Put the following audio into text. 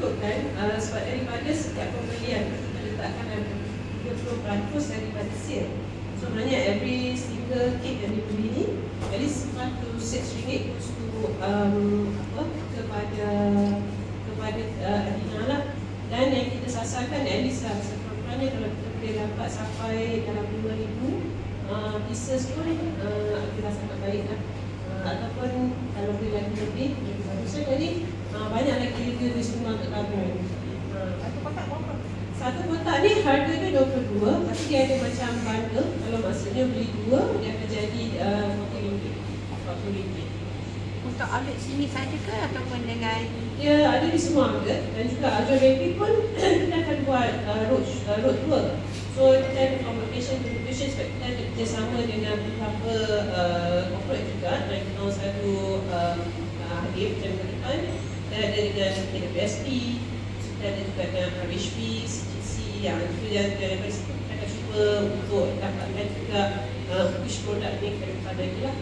ikutkan sebab daripada setiap pembelian kita letakkan ada 30% daripada sale. So sebenarnya every single kit yang dibeli ni at least 5 to 6 ringgit goes to kepada Adina lah. Dan yang kita sasarkan at least sekurang-kurangnya kalau kita boleh dapat sampai dalam 5,000 pieces pun kita sangat baik lah. Ataupun kalau boleh lagi lebih bagus. Jadi banyak lagi review di semua untuk tabung. Satu kotak berapa? Satu kotak ni harga dia 22, tapi dia ada macam bundle. Kalau maksudnya beli dua, dia akan jadi RM40. Untuk outlet sini saja ke ataupun dengan? Dia ada di semua outlet dan juga Azul Bakery pun kita akan buat road tour. So kita ada from location to location sebab kita ada kerjasama dengan beberapa corporate juga. Dan kita tahu satu hadir macam depan. Kita ada dengan KWSP, kita ada juga dengan RHP, CGC yang itu yang daripada situ kita akan cuba untuk dapatkan juga push produk ni ke depan lagi lah.